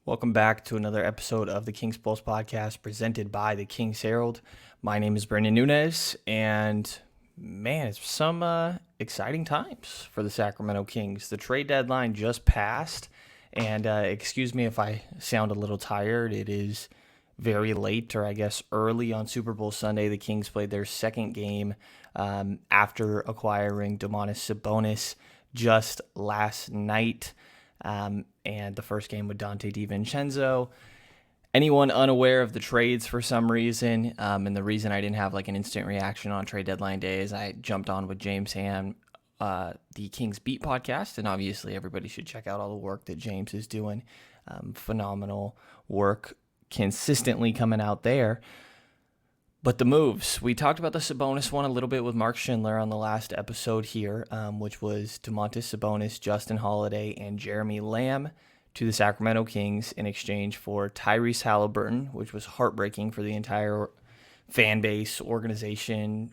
Welcome back to another episode of the Kings Pulse podcast presented by the Kings Herald. My name is Brandon Nunez, and man, it's some exciting times for the Sacramento Kings. The trade deadline just passed, and excuse me if I sound a little tired. It is very late, or I guess early on Super Bowl Sunday. The Kings played their second game after acquiring Domantas Sabonis just last night. And the first game with Dante Thi Vincenzo. Anyone unaware of the trades for some reason, and the reason I didn't have like an instant reaction on trade deadline day is I jumped on with James Ham, the Kings Beat podcast, and obviously everybody should check out all the work that James is doing. Phenomenal work consistently coming out there. But the moves, we talked about the Sabonis one a little bit with Mark Schindler on the last episode here, which was Domantas Sabonis, Justin Holiday, and Jeremy Lamb to the Sacramento Kings in exchange for Tyrese Halliburton, which was heartbreaking for the entire fan base, organization,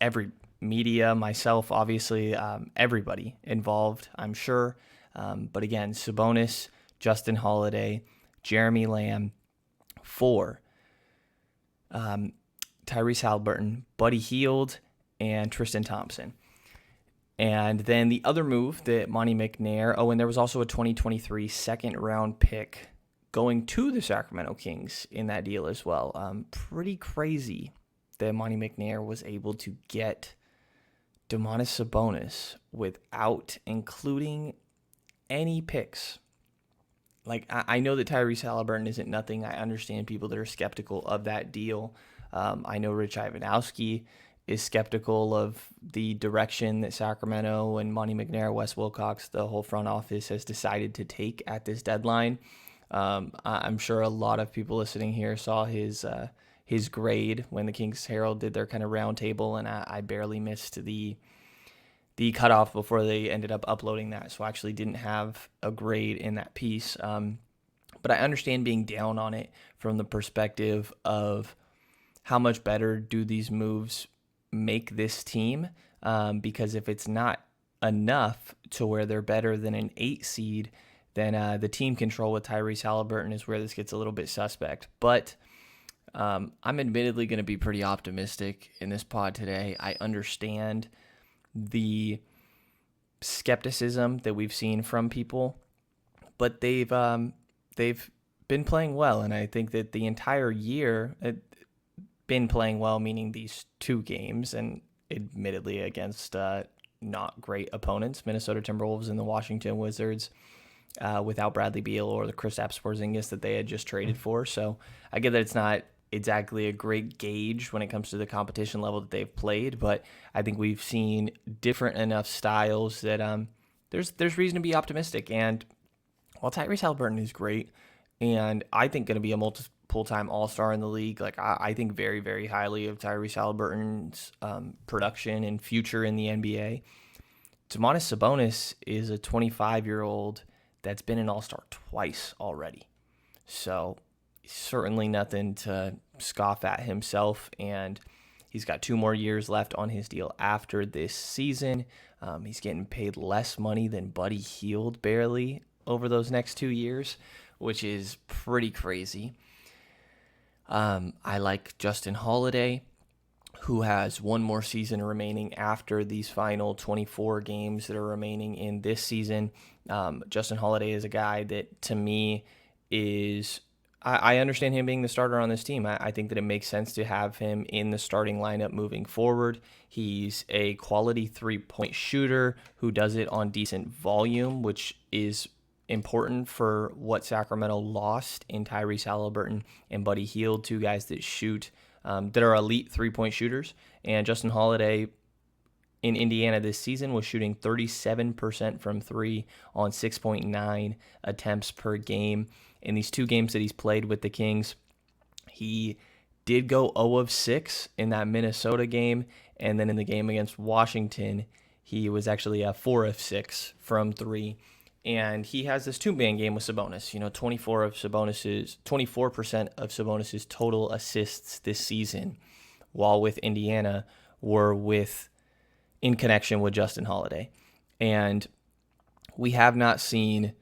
every media, myself, obviously, everybody involved, I'm sure. But again, Sabonis, Justin Holiday, Jeremy Lamb for Tyrese Halliburton, Buddy Hield, and Tristan Thompson. And then the other move that Monte McNair, and there was also a 2023 second-round pick going to the Sacramento Kings in that deal as well. Pretty crazy that Monte McNair was able to get Domantas Sabonis without including any picks. Like, I know that Tyrese Halliburton isn't nothing. I understand people that are skeptical of that deal. I know Rich Ivanowski is skeptical of the direction that Sacramento and Monte McNair, Wes Wilcox, the whole front office has decided to take at this deadline. I'm sure a lot of people listening here saw his grade when the Kings Herald did their kind of roundtable, and I barely missed the cutoff before they ended up uploading that, so I actually didn't have a grade in that piece. But I understand being down on it from the perspective of how much better do these moves make this team, because if it's not enough to where they're better than an 8 seed, then the team control with Tyrese Halliburton is where this gets a little bit suspect. But I'm admittedly going to be pretty optimistic in this pod today. I understand the skepticism that we've seen from people, but they've been playing well, and I think that the entire year been playing well, meaning these 2 games, and admittedly against not great opponents, Minnesota Timberwolves and the Washington Wizards, without Bradley Beal or the Kristaps Porzingis that they had just traded for. So I get that it's not exactly a great gauge when it comes to the competition level that they've played, but I think we've seen different enough styles that there's reason to be optimistic. And while Tyrese Halliburton is great, and I think going to be a multiple-time All-Star in the league, like I think very, very highly of Tyrese Halliburton's production and future in the NBA. Domantas Sabonis is a 25-year-old that's been an All-Star twice already. So certainly nothing to scoff at himself, and he's got 2 more years left on his deal after this season. He's getting paid less money than Buddy Hield barely over those next 2 years, which is pretty crazy. I like Justin Holiday, who has 1 more season remaining after these final 24 games that are remaining in this season. Justin Holiday is a guy that, to me, is... I understand him being the starter on this team. I think that it makes sense to have him in the starting lineup moving forward. He's a quality 3-point shooter who does it on decent volume, which is important for what Sacramento lost in Tyrese Halliburton and Buddy Hield, 2 guys that shoot, that are elite 3-point shooters. And Justin Holiday in Indiana this season was shooting 37% from 3 on 6.9 attempts per game. In these 2 games that he's played with the Kings, he did go 0 of 6 in that Minnesota game, and then in the game against Washington, he was actually 4 of 6 from 3. And he has this 2-man game with Sabonis. 24% of Sabonis's total assists this season, while with Indiana, were in connection with Justin Holiday. And we have not seen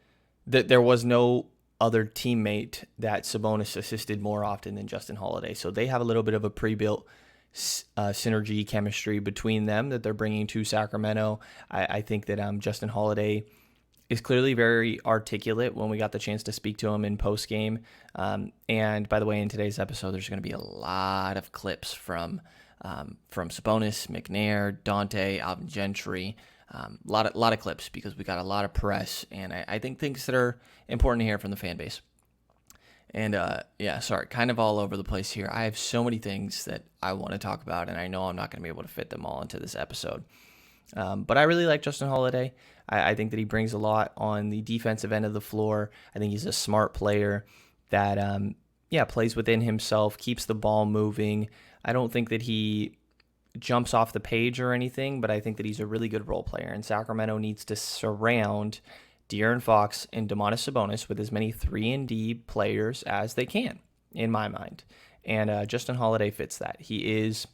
that there was no other teammate that Sabonis assisted more often than Justin Holiday. So they have a little bit of a pre-built synergy chemistry between them that they're bringing to Sacramento. I think that Justin Holiday is clearly very articulate when we got the chance to speak to him in post-game. And by the way, in today's episode, there's going to be a lot of clips from Sabonis, McNair, Dante, Alvin Gentry, a lot of clips because we got a lot of press, and I think things that are important to hear from the fan base. And kind of all over the place here. I have so many things that I want to talk about, and I know I'm not going to be able to fit them all into this episode. But I really like Justin Holiday. I think that he brings a lot on the defensive end of the floor. I think he's a smart player that, plays within himself, keeps the ball moving. I don't think that he jumps off the page or anything, but I think that he's a really good role player. And Sacramento needs to surround De'Aaron Fox and Domantas Sabonis with as many 3-and-D players as they can, in my mind. And Justin Holiday fits that. He is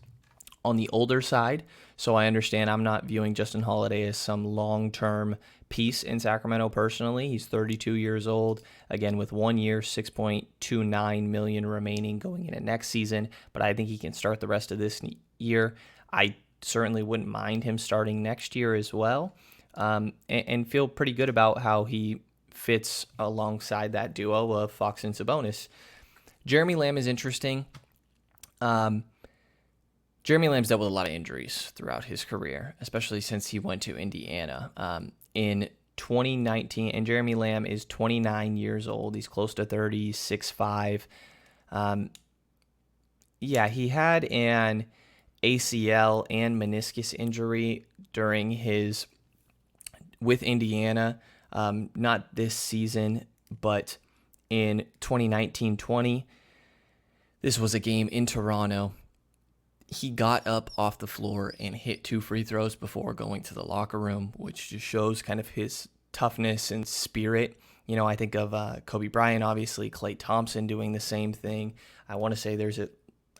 on the older side, so I understand I'm not viewing Justin Holiday as some long-term piece in Sacramento personally. He's 32 years old, again, with 1 year, $6.29 million remaining going into next season, but I think he can start the rest of this year. I certainly wouldn't mind him starting next year as well, and feel pretty good about how he fits alongside that duo of Fox and Sabonis. Jeremy Lamb is interesting. Jeremy Lamb's dealt with a lot of injuries throughout his career, especially since he went to Indiana in 2019. And Jeremy Lamb is 29 years old. He's close to 30, 6'5". He had an ACL and meniscus injury during his with Indiana, not this season, but in 2019-20. This was a game in Toronto. He got up off the floor and hit 2 free throws before going to the locker room, which just shows kind of his toughness and spirit. You know, I think of Kobe Bryant, obviously, Klay Thompson doing the same thing. I want to say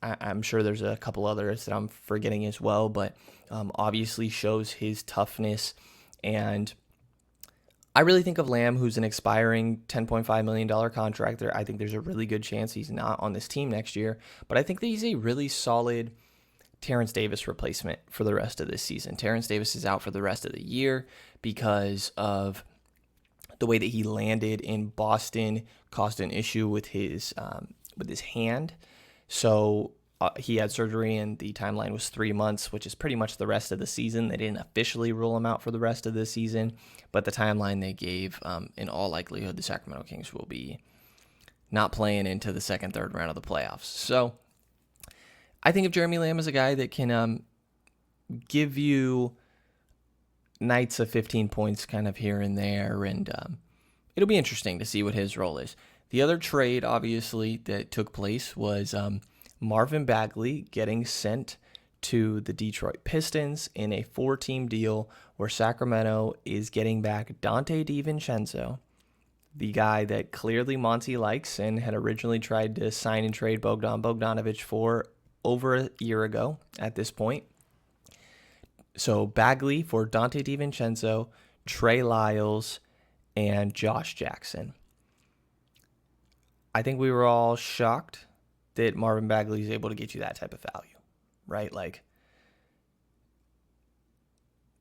I'm sure there's a couple others that I'm forgetting as well, but obviously shows his toughness. And I really think of Lamb, who's an expiring $10.5 million contract. I think there's a really good chance he's not on this team next year, but I think that he's a really solid Terrence Davis replacement for the rest of this season. Terrence Davis is out for the rest of the year because of the way that he landed in Boston, caused an issue with his hand. So he had surgery, and the timeline was 3 months, which is pretty much the rest of the season. They didn't officially rule him out for the rest of the season, but the timeline they gave, in all likelihood, the Sacramento Kings will be not playing into the second, third round of the playoffs. So I think of Jeremy Lamb as a guy that can give you nights of 15 points kind of here and there, and it'll be interesting to see what his role is. The other trade, obviously, that took place was Marvin Bagley getting sent to the Detroit Pistons in a 4-team deal where Sacramento is getting back Dante DiVincenzo, the guy that clearly Monte likes and had originally tried to sign and trade Bogdanovic for over a year ago at this point. So Bagley for Donte DiVincenzo, Trey Lyles, and Josh Jackson. I think we were all shocked that Marvin Bagley is able to get you that type of value, right? Like,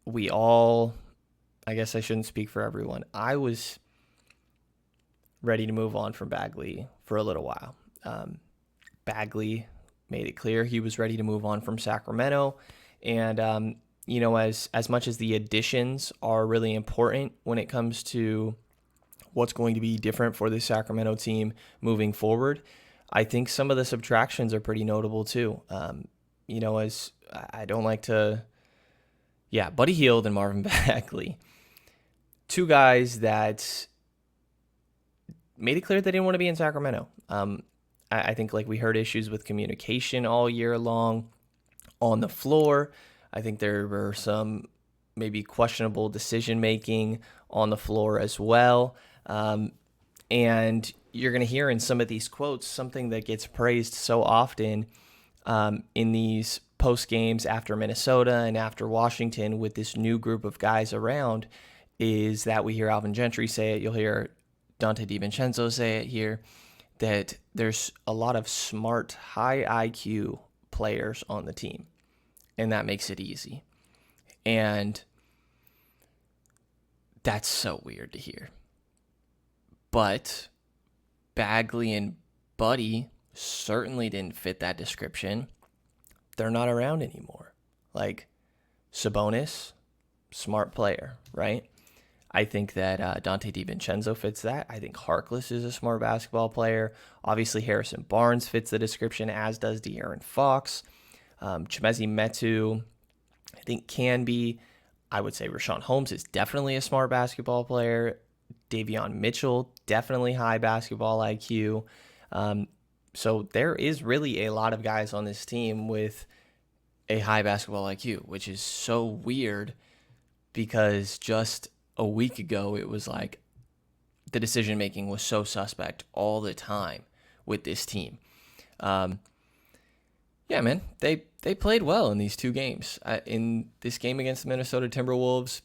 we all, I guess I shouldn't speak for everyone. I was ready to move on from Bagley for a little while. Bagley made it clear he was ready to move on from Sacramento. And, as much as the additions are really important when it comes to what's going to be different for the Sacramento team moving forward, I think some of the subtractions are pretty notable too. As I don't like to, Buddy Hield and Marvin Bagley, two guys that made it clear they didn't want to be in Sacramento. I think we heard issues with communication all year long on the floor. I think there were some maybe questionable decision-making on the floor as well. And you're going to hear in some of these quotes something that gets praised so often in these post games after Minnesota and after Washington with this new group of guys around, is that we hear Alvin Gentry say it. You'll hear Dante DiVincenzo say it here, that there's a lot of smart, high IQ players on the team, and that makes it easy. And that's so weird to hear. But Bagley and Buddy certainly didn't fit that description. They're not around anymore. Like, Sabonis, smart player, right? I think that Donte DiVincenzo fits that. I think Harkless is a smart basketball player. Obviously, Harrison Barnes fits the description, as does De'Aaron Fox. Chimezie Metu, I think, can be. I would say Richaun Holmes is definitely a smart basketball player. Davion Mitchell, definitely high basketball IQ. So there is really a lot of guys on this team with a high basketball IQ, which is so weird because just a week ago it was like the decision making was so suspect all the time with this team. Yeah, man, they played well in these two games. In this game against the Minnesota Timberwolves,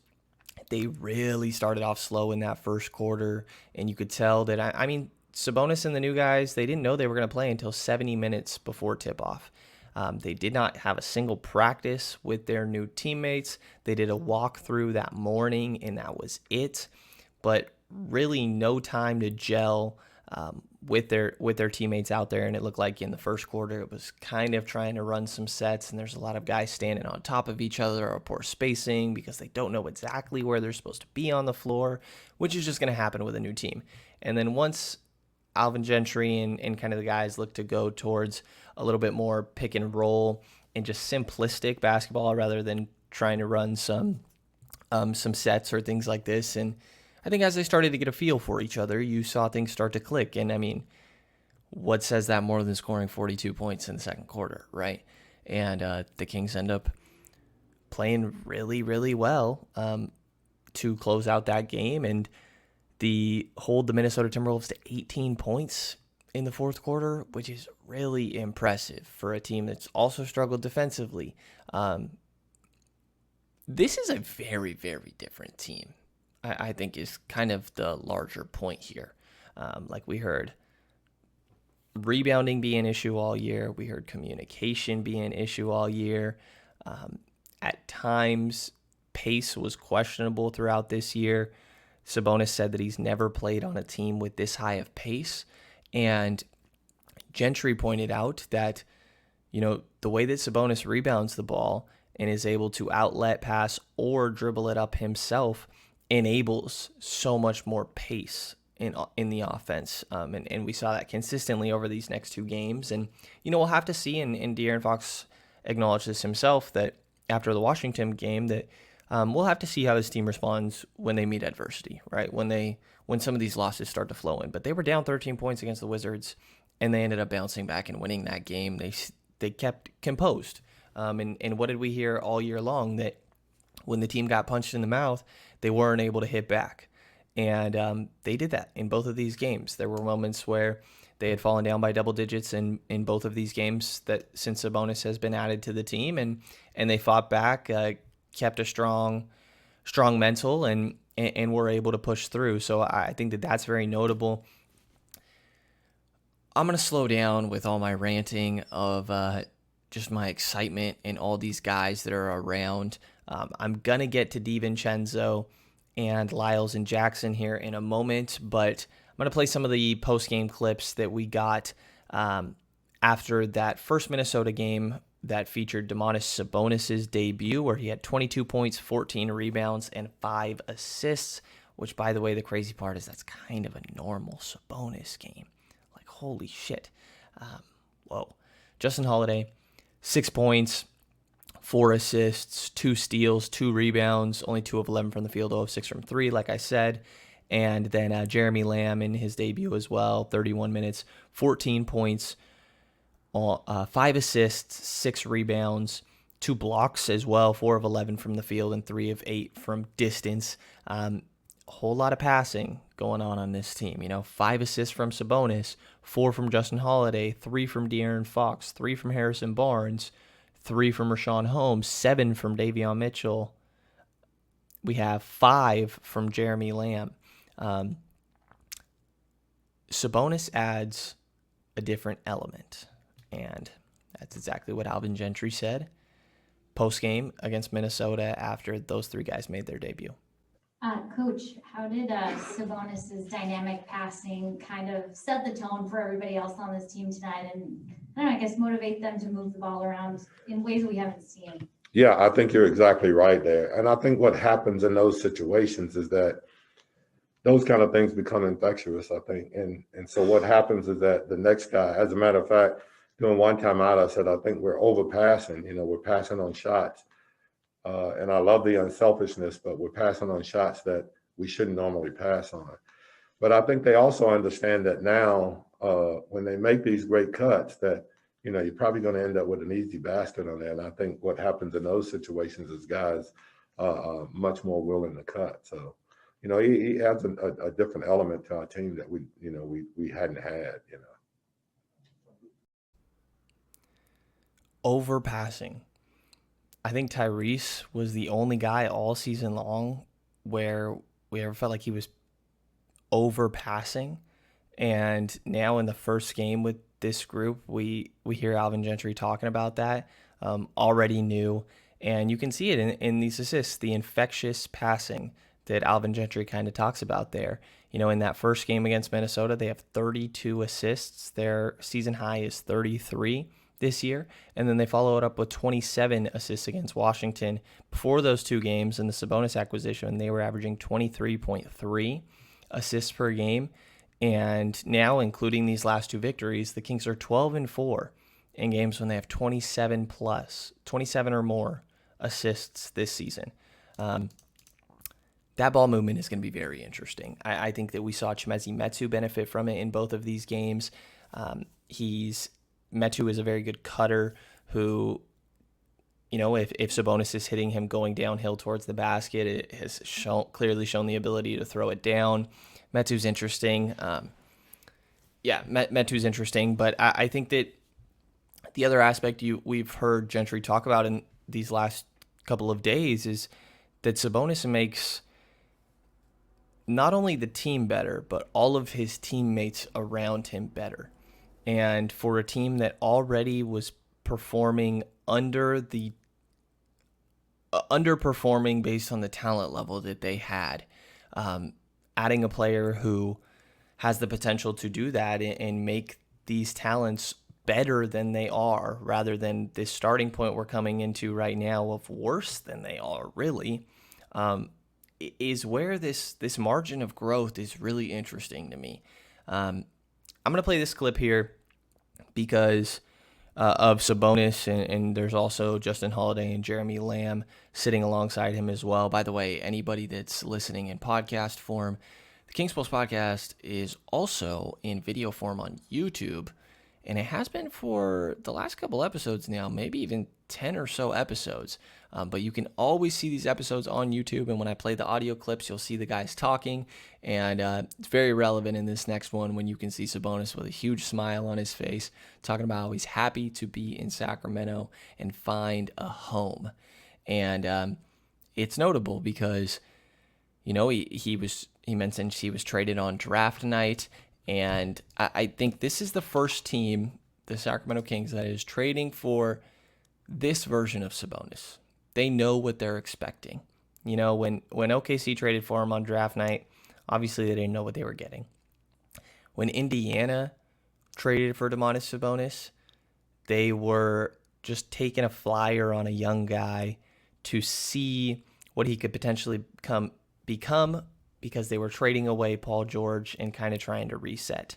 they really started off slow in that first quarter, and you could tell that, I mean, Sabonis and the new guys, they didn't know they were going to play until 70 minutes before tip-off. They did not have a single practice with their new teammates. They did a walkthrough that morning, and that was it. But really no time to gel with their teammates out there, and it looked like in the first quarter it was kind of trying to run some sets, and there's a lot of guys standing on top of each other or poor spacing because they don't know exactly where they're supposed to be on the floor, which is just going to happen with a new team. And then once Alvin Gentry and kind of the guys look to go towards a little bit more pick and roll and just simplistic basketball rather than trying to run some sets or things like this. And I think as they started to get a feel for each other, you saw things start to click. And I mean, what says that more than scoring 42 points in the second quarter, right? And the Kings end up playing really, really well to close out that game and hold the Minnesota Timberwolves to 18 points in the fourth quarter, which is really impressive for a team that's also struggled defensively. This is a very, very different team, I think, is kind of the larger point here. Like we heard rebounding be an issue all year. We heard communication be an issue all year. At times, pace was questionable throughout this year. Sabonis said that he's never played on a team with this high of pace. And Gentry pointed out that, the way that Sabonis rebounds the ball and is able to outlet pass or dribble it up himself enables so much more pace in the offense. And we saw that consistently over these next two games. And, we'll have to see, and De'Aaron Fox acknowledged this himself, that after the Washington game, that we'll have to see how this team responds when they meet adversity, right? When some of these losses start to flow in. But they were down 13 points against the Wizards, and they ended up bouncing back and winning that game. They kept composed. And what did we hear all year long? That when the team got punched in the mouth, they weren't able to hit back. And they did that in both of these games. There were moments where they had fallen down by double digits in both of these games that since Sabonis has been added to the team, and they fought back, kept a strong mental, and were able to push through. So I think that that's very notable. I'm going to slow down with all my ranting of just my excitement and all these guys that are around. I'm going to get to DiVincenzo and Lyles and Jackson here in a moment, but I'm going to play some of the post-game clips that we got after that first Minnesota game that featured Domantas Sabonis' debut, where he had 22 points, 14 rebounds, and 5 assists, which, by the way, the crazy part is that's kind of a normal Sabonis game. Like, holy shit. Whoa. Justin Holiday, 6 points, 4 assists, 2 steals, 2 rebounds, only 2 of 11 from the field, 0 of 6 from 3, like I said. And then Jeremy Lamb in his debut as well, 31 minutes, 14 points, 5 assists, 6 rebounds, 2 blocks as well, 4 of 11 from the field and 3 of 8 from distance. A whole lot of passing going on this team. 5 assists from Sabonis, 4 from Justin Holiday, 3 from De'Aaron Fox, 3 from Harrison Barnes, 3 from Richaun Holmes, 7 from Davion Mitchell. We have 5 from Jeremy Lamb. Sabonis adds a different element, and that's exactly what Alvin Gentry said post-game against Minnesota after those three guys made their debut. Coach, how did Sabonis's dynamic passing kind of set the tone for everybody else on this team tonight, and I don't know, I guess motivate them to move the ball around in ways we haven't seen? Yeah, I think you're exactly right there. And I think what happens in those situations is that those kind of things become infectious, I think. And so what happens is that the next guy, as a matter of fact, during one time out, I said, I think we're overpassing. We're passing on shots. And I love the unselfishness, but we're passing on shots that we shouldn't normally pass on. But I think they also understand that now, when they make these great cuts, that you're probably going to end up with an easy basket on there. And I think what happens in those situations is guys are much more willing to cut. So, he adds a different element to our team that we hadn't had. Overpassing. I think Tyrese was the only guy all season long where we ever felt like he was overpassing. And now in the first game with this group, we hear Alvin Gentry talking about that, already new. And you can see it in these assists, the infectious passing that Alvin Gentry kind of talks about there. In that first game against Minnesota, they have 32 assists. Their season high is 33 this year. And then they follow it up with 27 assists against Washington. Before those two games in the Sabonis acquisition, they were averaging 23.3 assists per game. And now, including these last two victories, the Kings are 12-4 in games when they have 27 or more assists this season. That ball movement is going to be very interesting. I think that we saw Chimezie Metu benefit from it in both of these games. Metu is a very good cutter who, if Sabonis is hitting him going downhill towards the basket, it has clearly shown the ability to throw it down. Metu's interesting. Metu's interesting, but I think that the other aspect we've heard Gentry talk about in these last couple of days is that Sabonis makes not only the team better, but all of his teammates around him better. And for a team that already was performing underperforming based on the talent level that they had, adding a player who has the potential to do that and make these talents better than they are, rather than this starting point we're coming into right now of worse than they are, really, is where this margin of growth is really interesting to me. I'm going to play this clip here because of Sabonis, and there's also Justin Holiday and Jeremy Lamb sitting alongside him as well. By the way, anybody that's listening in podcast form, the Kings Pulse podcast is also in video form on YouTube, and it has been for the last couple episodes now, maybe even 10 or so episodes. But you can always see these episodes on YouTube, and when I play the audio clips, you'll see the guys talking, and it's very relevant in this next one when you can see Sabonis with a huge smile on his face, talking about how he's happy to be in Sacramento and find a home. And it's notable because, he mentioned he was traded on draft night, and I think this is the first team, the Sacramento Kings, that is trading for this version of Sabonis. They know what they're expecting. When OKC traded for him on draft night, obviously they didn't know what they were getting. When Indiana traded for Domantas Sabonis, they were just taking a flyer on a young guy to see what he could potentially become because they were trading away Paul George and kind of trying to reset.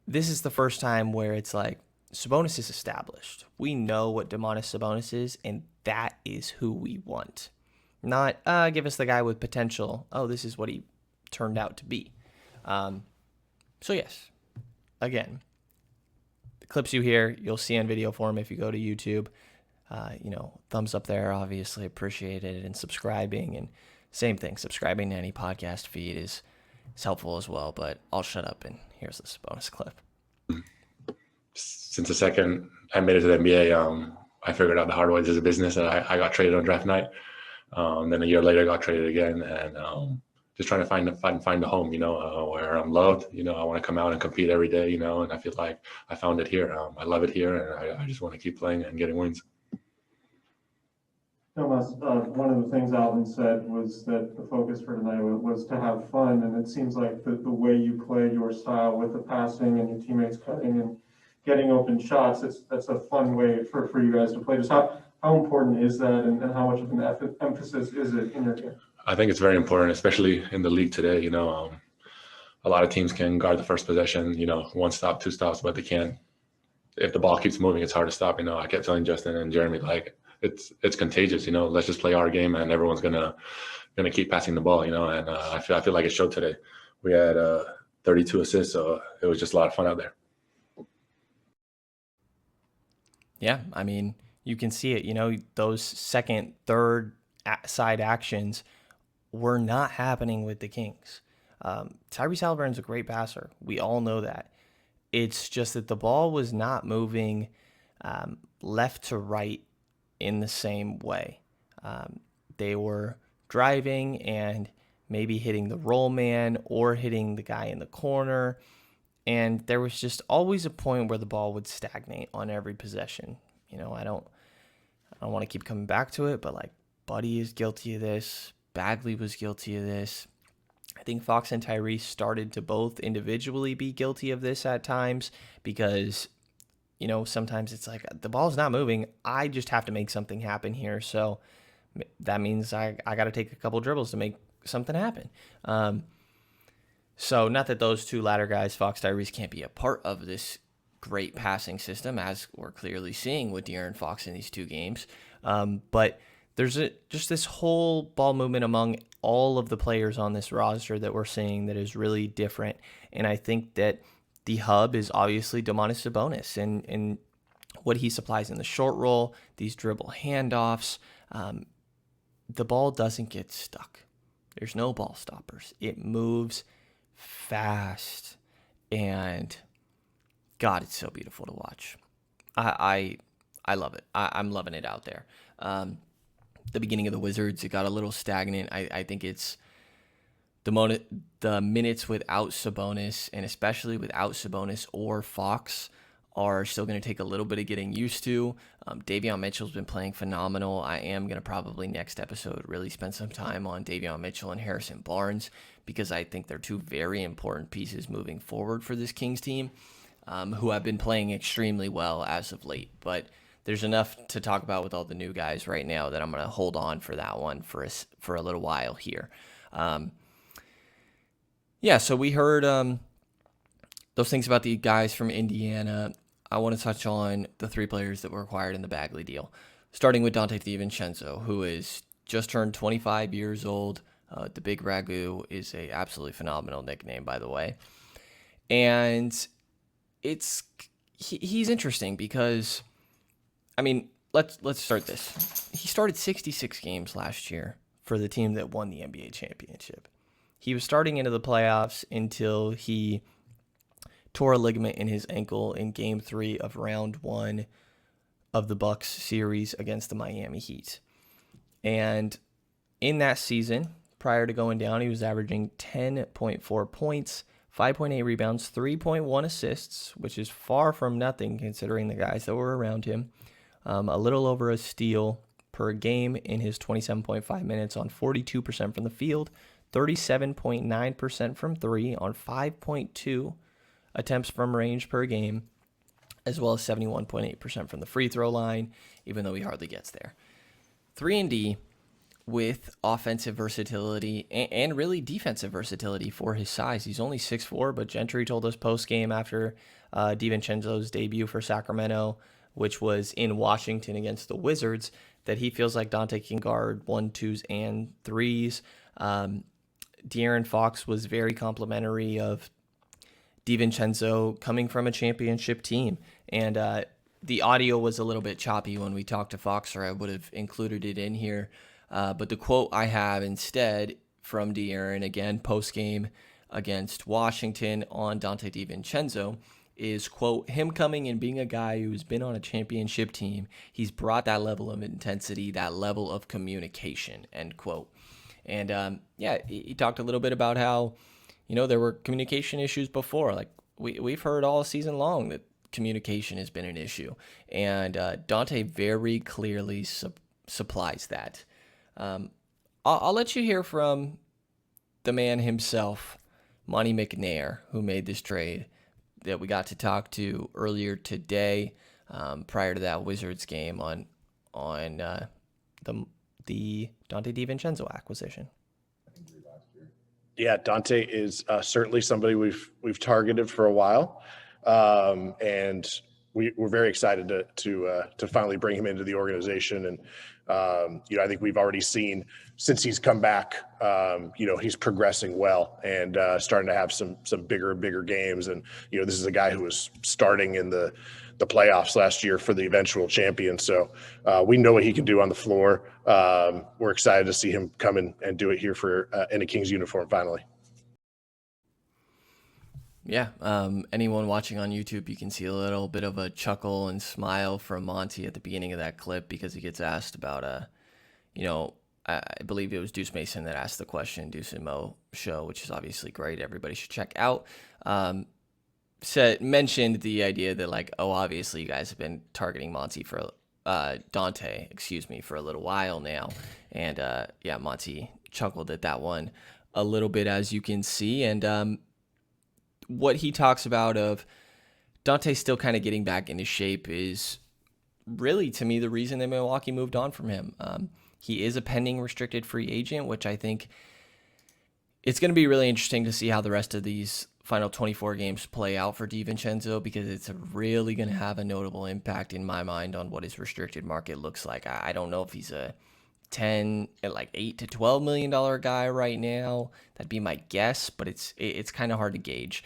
This is the first time where it's like, Sabonis is established. We know what Domantas Sabonis is, and that is who we want. Not, give us the guy with potential. Oh, this is what he turned out to be. So yes, again, the clips you hear, you'll see on video form if you go to YouTube. Thumbs up there, obviously appreciated, and subscribing, and same thing, subscribing to any podcast feed is helpful as well, but I'll shut up, and here's this bonus clip. Since the second I made it to the NBA, I figured out the hard way as a business that I got traded on draft night. Then a year later, got traded again, and just trying to find a home, where I'm loved. I want to come out and compete every day, and I feel like I found it here. I love it here, and I just want to keep playing and getting wins. Tomas, one of the things Alvin said was that the focus for tonight was to have fun, and it seems like the way you play your style with the passing and your teammates cutting and getting open shots, that's a fun way for you guys to play. Just how important is that, and how much of an emphasis is it in your game? I think it's very important, especially in the league today. A lot of teams can guard the first possession, one stop, two stops, but they can't. If the ball keeps moving, it's hard to stop. I kept telling Justin and Jeremy, like, it's contagious. Let's just play our game, and everyone's gonna keep passing the ball. And I feel like it showed today. We had 32 assists, so it was just a lot of fun out there. Yeah, I mean, you can see it. Those second, third side actions were not happening with the Kings. Tyrese Halliburton's a great passer. We all know that. It's just that the ball was not moving left to right in the same way. They were driving and maybe hitting the roll man or hitting the guy in the corner. And there was just always a point where the ball would stagnate on every possession. I don't want to keep coming back to it, but like Buddy is guilty of this. Bagley was guilty of this. I think Fox and Tyrese started to both individually be guilty of this at times because, sometimes it's like the ball's not moving. I just have to make something happen here. So that means I got to take a couple dribbles to make something happen. So not that those two latter guys, Fox, Tyrese, can't be a part of this great passing system, as we're clearly seeing with De'Aaron Fox in these two games. But there's just this whole ball movement among all of the players on this roster that we're seeing that is really different. And I think that the hub is obviously Domantas Sabonis and what he supplies in the short roll, these dribble handoffs. The ball doesn't get stuck. There's no ball stoppers. It moves fast, and God, it's so beautiful to watch. I love it. I'm loving it out there. The beginning of the Wizards, it got a little stagnant. I think it's the minutes without Sabonis, and especially without Sabonis or Fox, are still going to take a little bit of getting used to. Davion Mitchell's been playing phenomenal. I am going to probably next episode really spend some time on Davion Mitchell and Harrison Barnes because I think they're two very important pieces moving forward for this Kings team, who have been playing extremely well as of late. But there's enough to talk about with all the new guys right now that I'm going to hold on for that one for a little while here. So we heard those things about the guys from Indiana. I want to touch on the three players that were acquired in the Bagley deal, starting with Dante Thi Vincenzo, who is just turned 25 years old. The Big Ragu is a absolutely phenomenal nickname, by the way. And he's interesting because, I mean, let's start this. He started 66 games last year for the team that won the NBA championship. He was starting into the playoffs until he tore a ligament in his ankle in Game 3 of Round 1 of the Bucks series against the Miami Heat. And in that season, prior to going down, he was averaging 10.4 points, 5.8 rebounds, 3.1 assists, which is far from nothing considering the guys that were around him. A little over a steal per game in his 27.5 minutes on 42% from the field, 37.9% from three on 5.2 attempts from range per game, as well as 71.8% from the free throw line, even though he hardly gets there. 3-and-D with offensive versatility and really defensive versatility for his size. He's only 6'4", but Gentry told us post-game after DiVincenzo's debut for Sacramento, which was in Washington against the Wizards, that he feels like Dante can guard 1, 2s, and 3s. De'Aaron Fox was very complimentary of DiVincenzo coming from a championship team. And the audio was a little bit choppy when we talked to Fox, or I would have included it in here. But the quote I have instead from De'Aaron, again, post-game against Washington on Dante DiVincenzo, is, quote, him coming and being a guy who's been on a championship team, he's brought that level of intensity, that level of communication, end quote. And he talked a little bit about how, there were communication issues before. Like we've heard all season long that communication has been an issue, and Dante very clearly supplies that. I'll let you hear from the man himself, Monte McNair, who made this trade that we got to talk to earlier today, prior to that Wizards game on the Dante Thi Vincenzo acquisition. Yeah, Dante is certainly somebody we've targeted for a while, and we're very excited to finally bring him into the organization. And I think we've already seen since he's come back, he's progressing well and starting to have some bigger and bigger games. And this is a guy who was starting in the playoffs last year for the eventual champion. So we know what he can do on the floor. We're excited to see him come in and do it here in a Kings uniform finally. Yeah. Anyone watching on YouTube, you can see a little bit of a chuckle and smile from Monte at the beginning of that clip because he gets asked about, I believe it was Deuce Mason that asked the question, Deuce and Mo show, which is obviously great. Everybody should check out. Mentioned the idea that obviously you guys have been targeting Dante, for a little while now. And Monte chuckled at that one a little bit, as you can see. And what he talks about of Dante still kind of getting back into shape is really, to me, the reason that Milwaukee moved on from him. He is a pending restricted free agent, which I think it's going to be really interesting to see how the rest of these final 24 games play out for DiVincenzo, because it's really going to have a notable impact in my mind on what his restricted market looks like. I don't know if he's a $8 to $12 million guy right now. That'd be my guess, but it's kind of hard to gauge.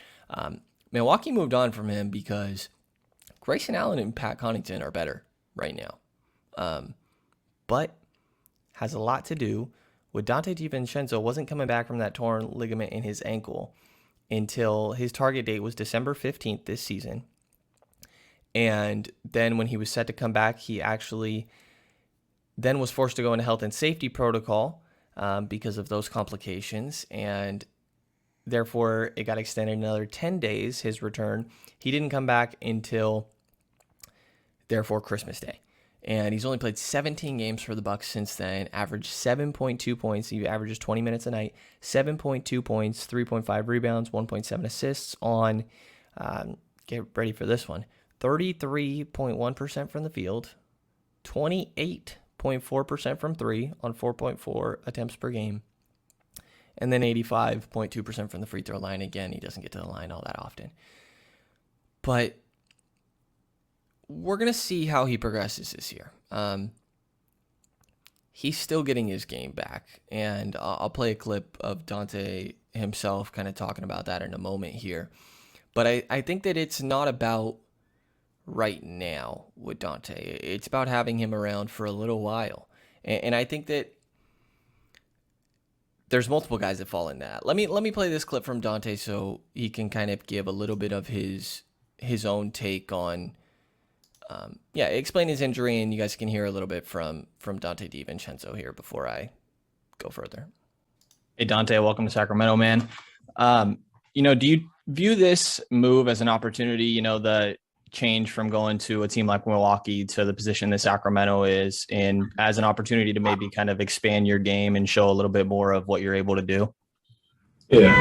Milwaukee moved on from him because Grayson Allen and Pat Connaughton are better right now. But has a lot to do with Dante DiVincenzo wasn't coming back from that torn ligament in his ankle until his target date was December 15th this season. And then when he was set to come back, he actually then was forced to go into health and safety protocol because of those complications. And therefore, it got extended another 10 days, his return. He didn't come back until, therefore, Christmas Day. And he's only played 17 games for the Bucks since then, averaged 7.2 points. He averages 20 minutes a night, 7.2 points, 3.5 rebounds, 1.7 assists on, get ready for this one, 33.1% from the field, 28.4% from three on 4.4 attempts per game, and then 85.2% from the free throw line. Again, he doesn't get to the line all that often. But we're going to see how he progresses this year. He's still getting his game back, and I'll play a clip of Dante himself kind of talking about that in a moment here. But I think that it's not about right now with Dante. It's about having him around for a little while. And I think that there's multiple guys that fall in that. Let me play this clip from Dante so he can kind of give a little bit of his own take on explain his injury, and you guys can hear a little bit from Dante DiVincenzo here before I go further. Hey, Dante, welcome to Sacramento, man. Do you view this move as an opportunity, the change from going to a team like Milwaukee to the position that Sacramento is in, as an opportunity to maybe kind of expand your game and show a little bit more of what you're able to do? Yeah,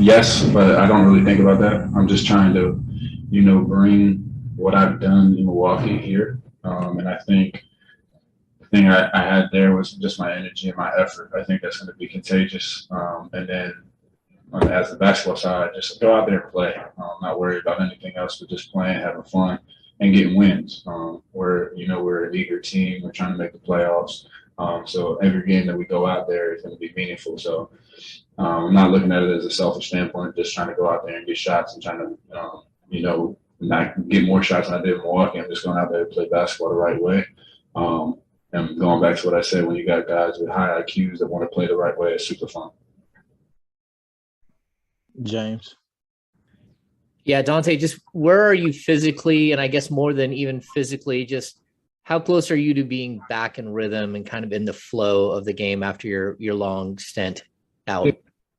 yes, but I don't really think about that. I'm just trying to, bring what I've done in Milwaukee here. And I think the thing I had there was just my energy and my effort. I think that's going to be contagious. And then as the basketball side, just go out there and play. Not worry about anything else, but just playing, having fun, and getting wins. We're an eager team. We're trying to make the playoffs. So every game that we go out there is going to be meaningful. So I'm not looking at it as a selfish standpoint, just trying to go out there and get shots and trying to, not get more shots than I did in Milwaukee. I'm just going out there to play basketball the right way. And going back to what I said, when you got guys with high IQs that want to play the right way, it's super fun. James. Yeah, Dante, just where are you physically, and I guess more than even physically, just how close are you to being back in rhythm and kind of in the flow of the game after your long stint out?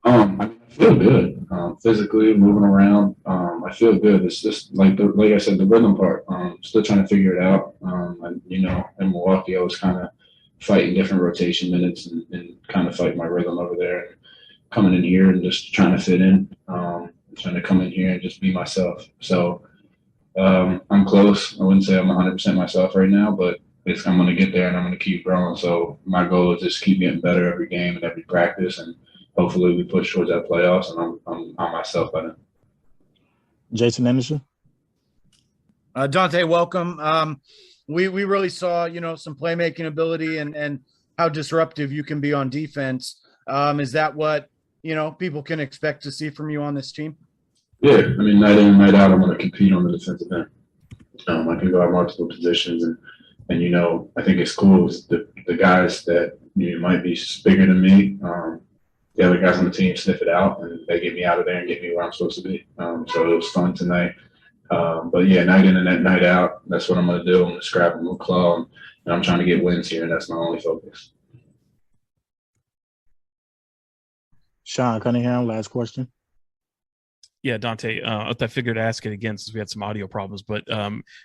I feel good. Physically moving around. I feel good. It's just like I said, the rhythm part. Still trying to figure it out. And, you know, in Milwaukee, I was kind of fighting different rotation minutes and kind of fighting my rhythm over there. And coming in here and just trying to fit in. Trying to come in here and just be myself. So I'm close. I wouldn't say I'm 100% myself right now, but I'm going to get there and I'm going to keep growing. So my goal is just keep getting better every game and every practice, and hopefully we push towards that playoffs, and I'm myself by then. Jason Anderson. Dante, welcome. We really saw, you know, some playmaking ability and how disruptive you can be on defense. Is that what, you know, people can expect to see from you on this team? Yeah, I mean, night in and night out, I'm going to compete on the defensive end. I can go at multiple positions, and you know, I think it's cool the guys that might be bigger than me. The other guys on the team sniff it out, and they get me out of there and get me where I'm supposed to be. So it was fun tonight. But yeah, night in and night out, that's what I'm going to do. I'm going to scrap, I'm going to claw, and I'm trying to get wins here, and that's my only focus. Sean Cunningham, last question. Yeah, Dante, I figured to ask it again since we had some audio problems, but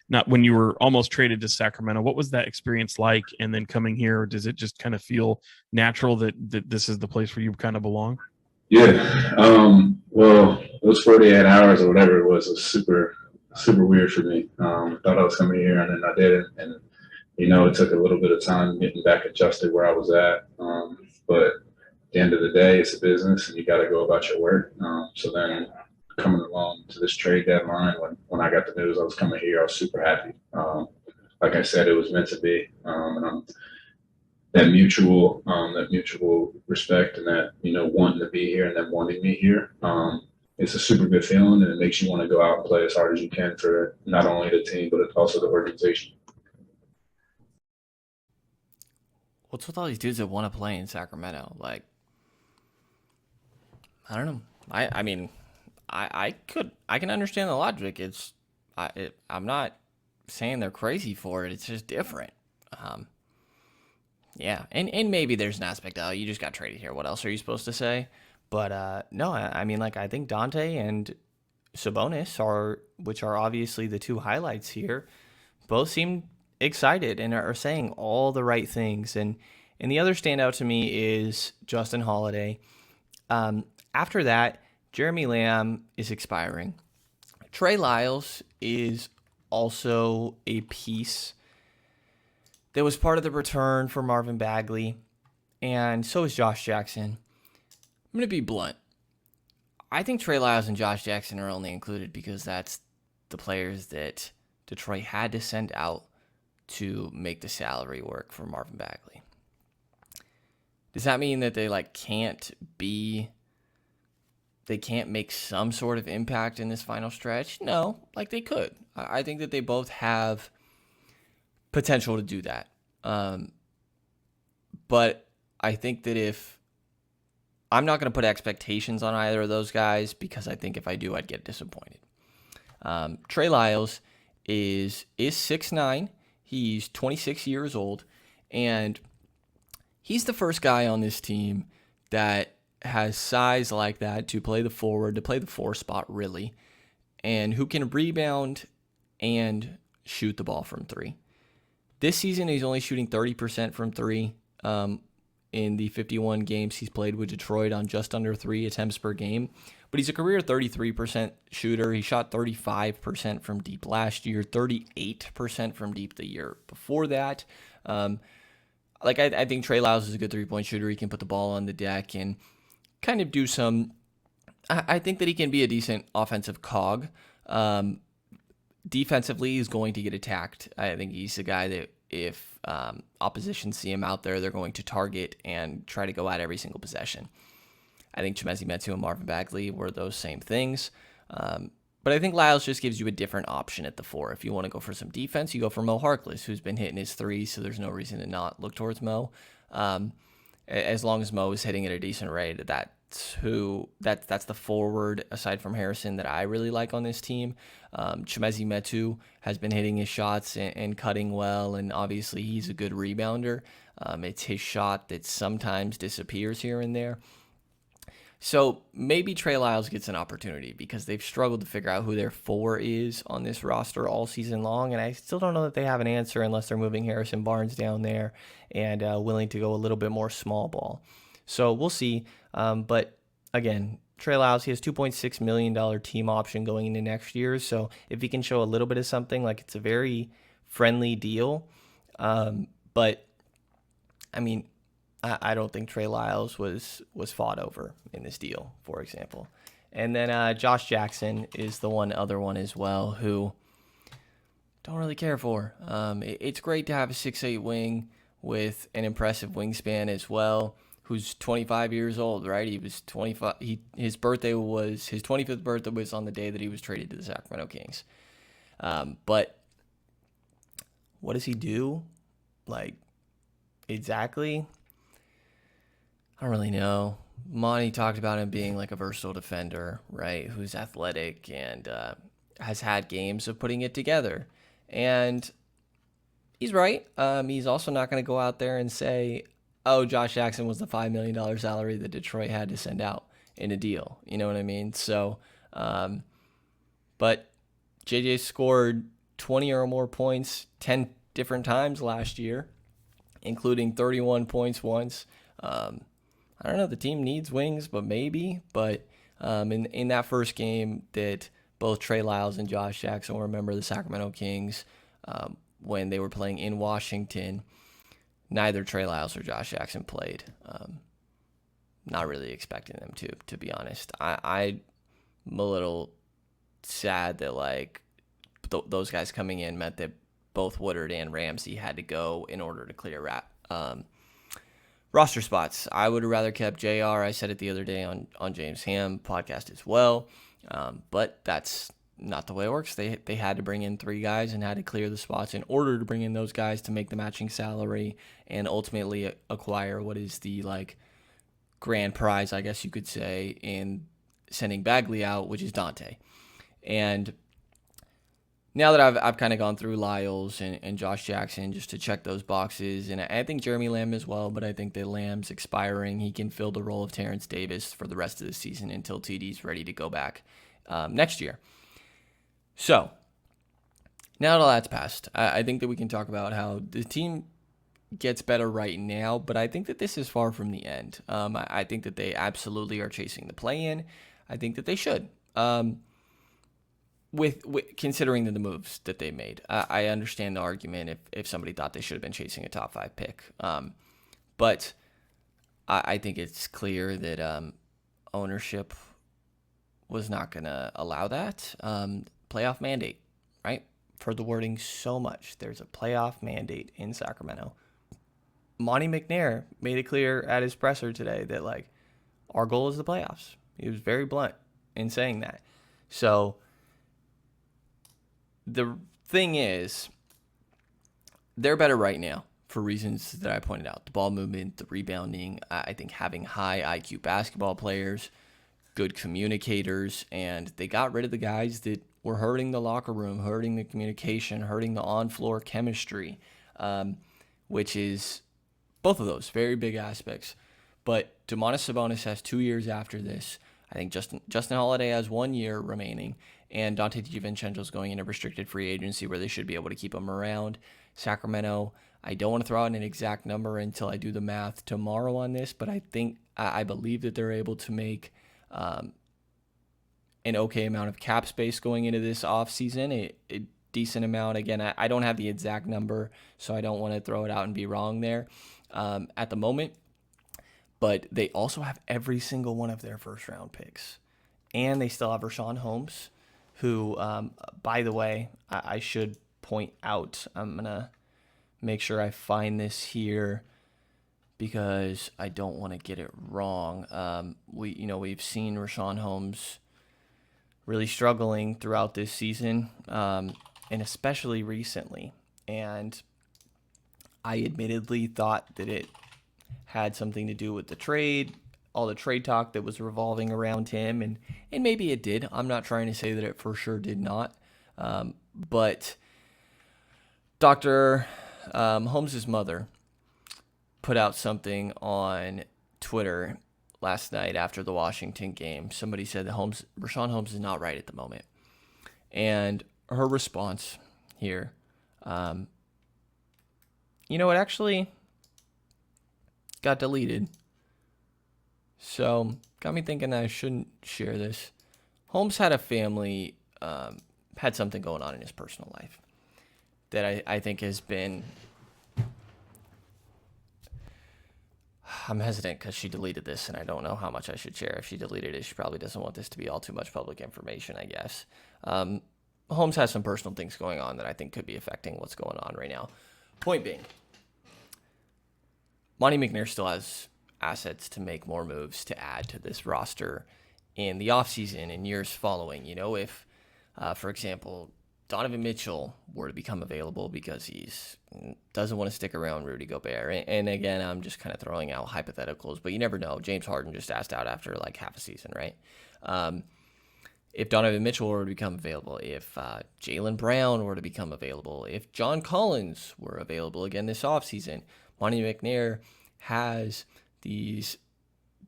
not when you were almost traded to Sacramento, what was that experience like? And then coming here, does it just kind of feel natural that this is the place where you kind of belong? Yeah. Well, those 48 hours or whatever it was super, super weird for me. Thought I was coming here and then I didn't. And, you know, it took a little bit of time getting back adjusted where I was at. But at the end of the day, it's a business and you got to go about your work. So then coming along to this trade deadline, when I got the news I was coming here, I was super happy. Like I said, it was meant to be. And that mutual respect and that, you know, wanting to be here and them wanting me here, it's a super good feeling, and it makes you want to go out and play as hard as you can for not only the team, but also the organization. What's with all these dudes that want to play in Sacramento? Like, I don't know. I mean, I can understand the logic. I'm not saying they're crazy for it. It's just different. Yeah, and maybe there's an aspect of, you just got traded here. What else are you supposed to say? But no, I mean, like, I think Dante and Sabonis which are obviously the two highlights here, both seem excited and are saying all the right things. And the other standout to me is Justin Holiday. After that, Jeremy Lamb is expiring. Trey Lyles is also a piece that was part of the return for Marvin Bagley, and so is Josh Jackson. I'm going to be blunt. I think Trey Lyles and Josh Jackson are only included because that's the players that Detroit had to send out to make the salary work for Marvin Bagley. Does that mean that they can't make some sort of impact in this final stretch? No, they could. I think that they both have potential to do that. But I think that if I'm not going to put expectations on either of those guys, because I think if I do, I'd get disappointed. Trey Lyles is 6'9". He's 26 years old, and he's the first guy on this team that has size like that to play the forward, to play the 4 spot really, and who can rebound and shoot the ball from 3. This season, he's only shooting 30% from 3 in the 51 games he's played with Detroit, on just under 3 attempts per game. But he's a career 33% shooter. He shot 35% from deep last year, 38% from deep the year before that. I think Trey Lyles is a good 3-point shooter. He can put the ball on the deck and kind of do some. I think that he can be a decent offensive cog. Defensively, he's going to get attacked. I think he's a guy that if opposition see him out there, they're going to target and try to go at every single possession. I think Chimezie Metu and Marvin Bagley were those same things. But I think Lyles just gives you a different option at the 4. If you want to go for some defense, you go for Mo Harkless, who's been hitting his 3s, so there's no reason to not look towards Mo. As long as Mo is hitting at a decent rate, that's the forward aside from Harrison that I really like on this team. Chimezie Metu has been hitting his shots and cutting well, and obviously he's a good rebounder. It's his shot that sometimes disappears here and there. So maybe Trey Lyles gets an opportunity because they've struggled to figure out who their 4 is on this roster all season long, and I still don't know that they have an answer unless they're moving Harrison Barnes down there and willing to go a little bit more small ball. So we'll see. But again, Trey Lyles, he has $2.6 million team option going into next year. So if he can show a little bit of something, like it's a very friendly deal. But I mean, I don't think Trey Lyles was fought over in this deal, for example. And then Josh Jackson is the other one as well, who don't really care for. It's great to have a 6'8" wing with an impressive wingspan as well, who's 25 years old, right? He was 25. His 25th birthday was on the day that he was traded to the Sacramento Kings. But what does he do? Like, exactly? I don't really know. Monte talked about him being like a versatile defender, right? Who's athletic and has had games of putting it together. And he's right. He's also not going to go out there and say, oh, Josh Jackson was the $5 million salary that Detroit had to send out in a deal. You know what I mean? So, but JJ scored 20 or more points 10 different times last year, including 31 points once. I don't know. The team needs wings, but maybe. But in that first game that both Trey Lyles and Josh Jackson will remember, the Sacramento Kings, when they were playing in Washington, neither Trey Lyles or Josh Jackson played. Not really expecting them to be honest. I'm a little sad that like those guys coming in meant that both Woodard and Ramsey had to go in order to clear roster spots. I would have rather kept JR. I said it the other day on James Ham podcast as well. But that's not the way it works. They had to bring in 3 guys and had to clear the spots in order to bring in those guys to make the matching salary and ultimately acquire what is the like grand prize, I guess you could say, in sending Bagley out, which is Dante. And now that I've kind of gone through Lyles and Josh Jackson just to check those boxes, and I think Jeremy Lamb as well, but I think that Lamb's expiring. He can fill the role of Terrence Davis for the rest of the season until TD's ready to go back next year. So now that all that's passed, I think that we can talk about how the team gets better right now, but I think that this is far from the end. I think that they absolutely are chasing the play-in. I think that they should. With considering the moves that they made, I understand the argument if somebody thought they should have been chasing a top 5 pick. But I think it's clear that ownership was not going to allow that. Playoff mandate, right? I've heard the wording so much. There's a playoff mandate in Sacramento. Monte McNair made it clear at his presser today that like our goal is the playoffs. He was very blunt in saying that. So the thing is, they're better right now for reasons that I pointed out. The ball movement, the rebounding, I think having high IQ basketball players, good communicators, and they got rid of the guys that were hurting the locker room, hurting the communication, hurting the on-floor chemistry, which is both of those very big aspects. But Domantas Sabonis has 2 years after this. I think Justin Holiday has 1 year remaining, and Dante Thi Vincenzo is going into restricted free agency where they should be able to keep him around. Sacramento, I don't want to throw out an exact number until I do the math tomorrow on this, but I believe that they're able to make an okay amount of cap space going into this offseason, a decent amount. Again, I don't have the exact number, so I don't want to throw it out and be wrong there at the moment. But they also have every single one of their first-round picks. And they still have Rashawn Holmes, who, by the way, I should point out, I'm going to make sure I find this here because I don't want to get it wrong. We've seen Rashawn Holmes really struggling throughout this season, and especially recently. And I admittedly thought that it had something to do with the trade. all the trade talk that was revolving around him, and maybe it did. I'm not trying to say that it for sure did not, but Dr. Holmes's mother put out something on Twitter last night after the Washington game. Somebody said that Rashawn Holmes is not right at the moment. And her response here, it actually got deleted. So got me thinking that I shouldn't share this. Holmes had a family, had something going on in his personal life that I think has been, I'm hesitant because she deleted this and I don't know how much I should share. If she deleted it, she probably doesn't want this to be all too much public information, I guess. Holmes has some personal things going on that I think could be affecting what's going on right now. Point being, Monte McNair still has assets to make more moves to add to this roster in the offseason and years following. If, for example, Donovan Mitchell were to become available because he's doesn't want to stick around Rudy Gobert. And again, I'm just kind of throwing out hypotheticals, but you never know. James Harden just asked out after like half a season, right? If Donovan Mitchell were to become available, if Jaylen Brown were to become available, if John Collins were available again this offseason, Monte McNair has these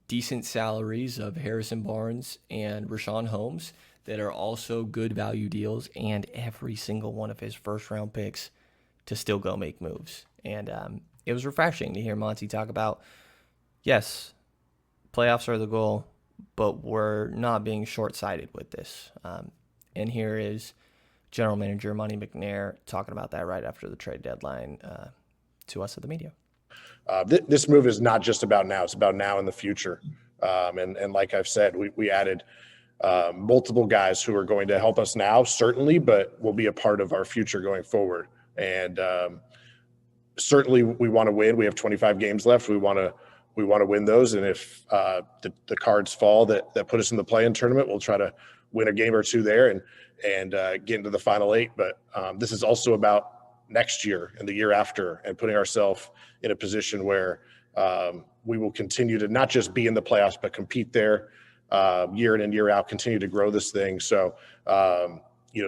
decent salaries of Harrison Barnes and Rashawn Holmes that are also good value deals, and every single one of his first-round picks to still go make moves. And it was refreshing to hear Monte talk about, yes, playoffs are the goal, but we're not being short-sighted with this. And here is General Manager Monte McNair talking about that right after the trade deadline to us at the media. This move is not just about now; it's about now and the future. And like I've said, we added multiple guys who are going to help us now, certainly, but will be a part of our future going forward. And certainly, we want to win. We have 25 games left. We want to win those. And if the cards fall that put us in the play-in tournament, we'll try to win a game or two there and get into the final 8. But this is also about next year and the year after, and putting ourselves in a position where we will continue to not just be in the playoffs, but compete there year in and year out, continue to grow this thing. So,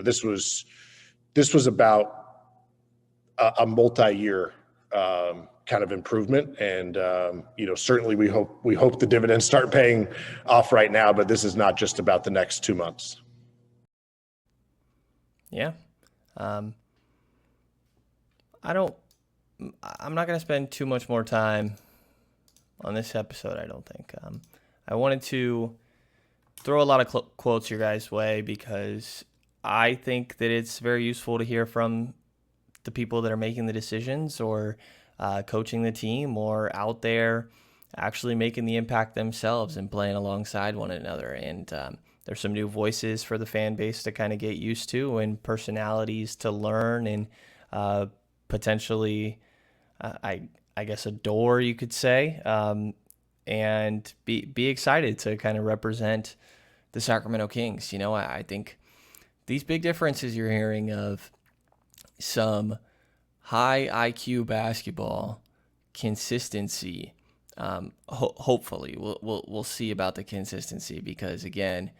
this was about a multi-year kind of improvement. And, certainly we hope the dividends start paying off right now, but this is not just about the next 2 months. Yeah. I'm not going to spend too much more time on this episode, I don't think. I wanted to throw a lot of quotes your guys' way because I think that it's very useful to hear from the people that are making the decisions or coaching the team or out there actually making the impact themselves and playing alongside one another. And there's some new voices for the fan base to kind of get used to and personalities to learn and potentially, I guess, adore, you could say, and be excited to kind of represent the Sacramento Kings. I think these big differences you're hearing of some high IQ basketball consistency. Hopefully, we'll see about the consistency because, again,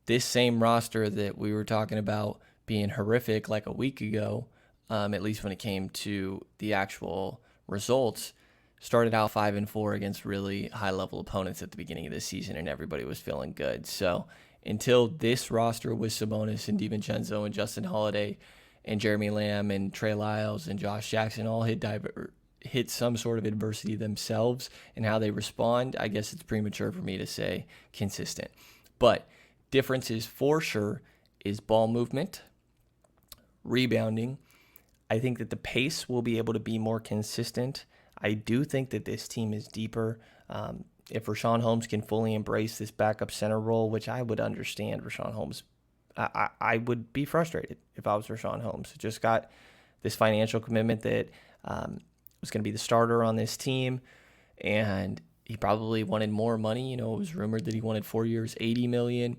this same roster that we were talking about being horrific like a week ago, at least when it came to the actual results, started out 5-4 against really high-level opponents at the beginning of the season, and everybody was feeling good. So until this roster with Sabonis and DiVincenzo and Justin Holiday and Jeremy Lamb and Trey Lyles and Josh Jackson all hit some sort of adversity themselves and how they respond, I guess it's premature for me to say consistent. But differences for sure is ball movement, rebounding. I think that the pace will be able to be more consistent. I do think that this team is deeper. If Rashawn Holmes can fully embrace this backup center role, which I would understand Rashawn Holmes, I would be frustrated if I was Rashawn Holmes. Just got this financial commitment that was going to be the starter on this team, and he probably wanted more money. It was rumored that he wanted 4 years, $80 million,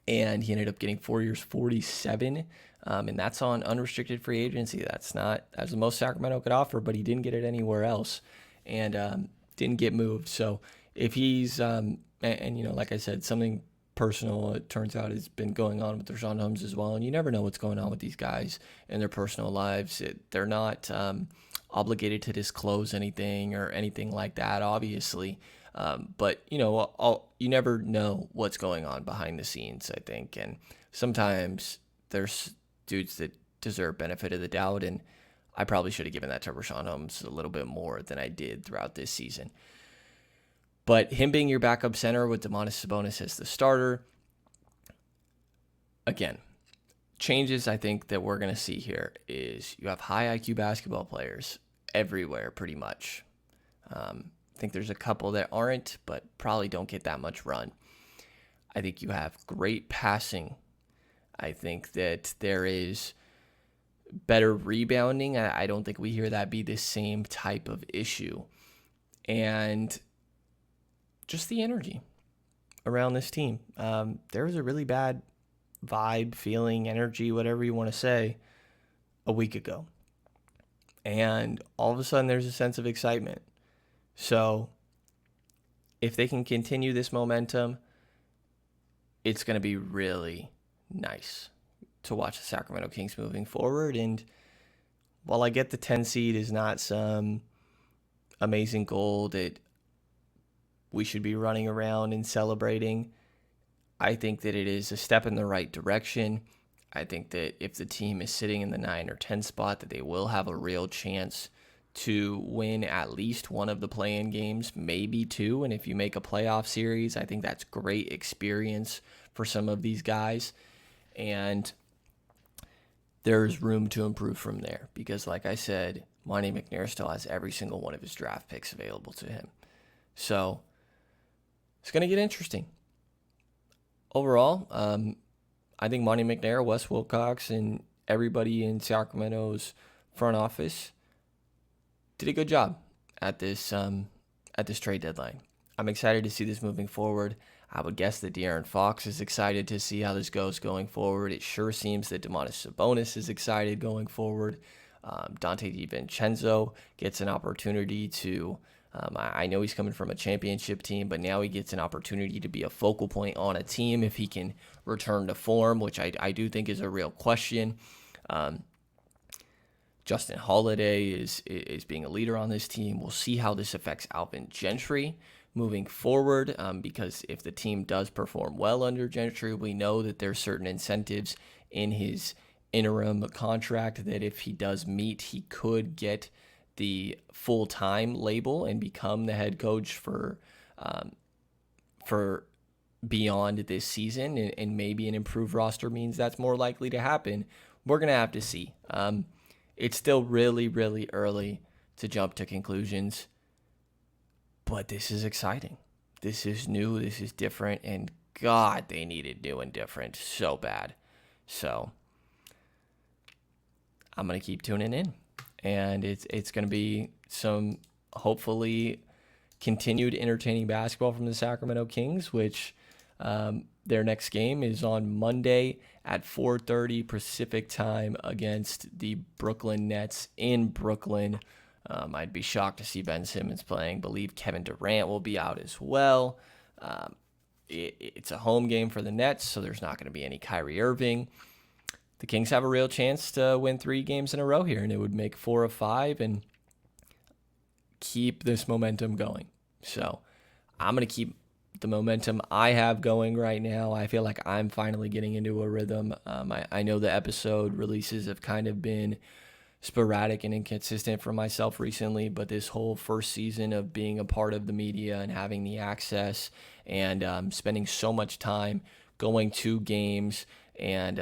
and he ended up getting 4 years, $47 million. And that's on unrestricted free agency. That's the most Sacramento could offer, but he didn't get it anywhere else and didn't get moved. So if he's and you know, like I said, something personal, it turns out, has been going on with Rashawn Holmes as well. And you never know what's going on with these guys in their personal lives. They're not obligated to disclose anything or anything like that, obviously. But, you know, you never know what's going on behind the scenes, I think. And sometimes there's dudes that deserve benefit of the doubt. And I probably should have given that to Rashawn Holmes a little bit more than I did throughout this season. But him being your backup center with Domantas Sabonis as the starter, again, changes I think that we're going to see here is you have high IQ basketball players everywhere pretty much. I think there's a couple that aren't, but probably don't get that much run. I think you have great passing. I think that there is better rebounding. I don't think we hear that be the same type of issue. And just the energy around this team. There was a really bad vibe, feeling, energy, whatever you want to say, a week ago. And all of a sudden there's a sense of excitement. So if they can continue this momentum, it's going to be really nice to watch the Sacramento Kings moving forward. And while I get the 10 seed is not some amazing goal that we should be running around and celebrating, I think that it is a step in the right direction. I think that if the team is sitting in the 9 or 10 spot, that they will have a real chance to win at least one of the play-in games, maybe two. And if you make a playoff series, I think that's great experience for some of these guys. And there's room to improve from there because, like I said, Monte McNair still has every single one of his draft picks available to him. So it's going to get interesting. Overall, I think Monte McNair, Wes Wilcox, and everybody in Sacramento's front office did a good job at this trade deadline. I'm excited to see this moving forward. I would guess that De'Aaron Fox is excited to see how this goes going forward. It sure seems that Domantas Sabonis is excited going forward. Dante Thi Vincenzo gets an opportunity to, I know he's coming from a championship team, but now he gets an opportunity to be a focal point on a team if he can return to form, which I do think is a real question. Justin Holiday is being a leader on this team. We'll see how this affects Alvin Gentry moving forward, because if the team does perform well under Gentry, we know that there's certain incentives in his interim contract that if he does meet, he could get the full-time label and become the head coach for beyond this season, and maybe an improved roster means that's more likely to happen. We're going to have to see. It's still really, really early to jump to conclusions, but this is exciting. This is new. This is different, and God, they needed new and different so bad. So I'm going to keep tuning in, and it's going to be some hopefully continued entertaining basketball from the Sacramento Kings, which their next game is on Monday at 4:30 Pacific time against the Brooklyn Nets in Brooklyn. I'd be shocked to see Ben Simmons playing. Believe Kevin Durant will be out as well. It's a home game for the Nets, so there's not going to be any Kyrie Irving. The Kings have a real chance to win 3 games in a row here, and it would make 4 of 5 and keep this momentum going. So I'm going to keep the momentum I have going right now. I feel like I'm finally getting into a rhythm. I know the episode releases have kind of been sporadic and inconsistent for myself recently, but this whole first season of being a part of the media and having the access and spending so much time going to games and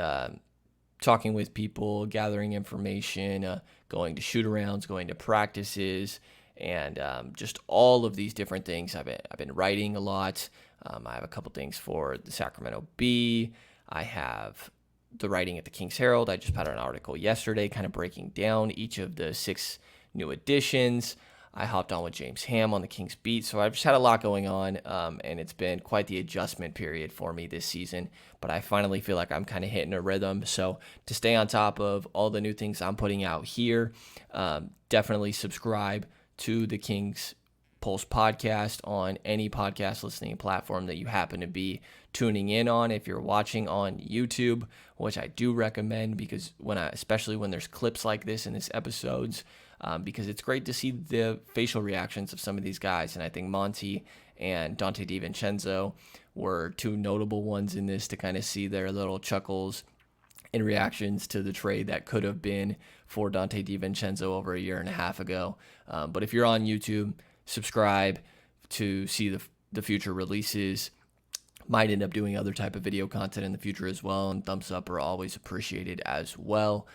talking with people, gathering information, going to shoot-arounds, going to practices, and just all of these different things. I've been writing a lot. I have a couple things for the Sacramento Bee. I have the writing at the Kings Herald. I just put out an article yesterday kind of breaking down each of the 6 new additions. I hopped on with James Ham on the Kings Beat. So I've just had a lot going on, and it's been quite the adjustment period for me this season. But I finally feel like I'm kind of hitting a rhythm. So to stay on top of all the new things I'm putting out here, definitely subscribe to the Kings Pulse podcast on any podcast listening platform that you happen to be tuning in on. If you're watching on YouTube, which I do recommend, because especially when there's clips like this in these episodes, because it's great to see the facial reactions of some of these guys. And I think Monte and Dante Thi Vincenzo were two notable ones in this, to kind of see their little chuckles in reactions to the trade that could have been for Dante Thi Vincenzo over a year and a half ago. But if you're on YouTube, subscribe to see the future releases. Might end up doing other type of video content in the future as well, and thumbs up are always appreciated as well.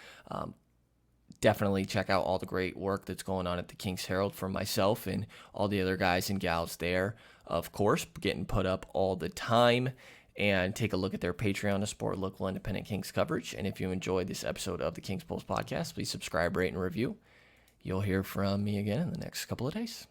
Definitely check out all the great work that's going on at the Kings Herald from myself and all the other guys and gals there, of course, getting put up all the time. And take a look at their Patreon to support local independent Kings coverage. And if you enjoyed this episode of the Kings Pulse podcast, please subscribe, rate, and review. You'll hear from me again in the next couple of days.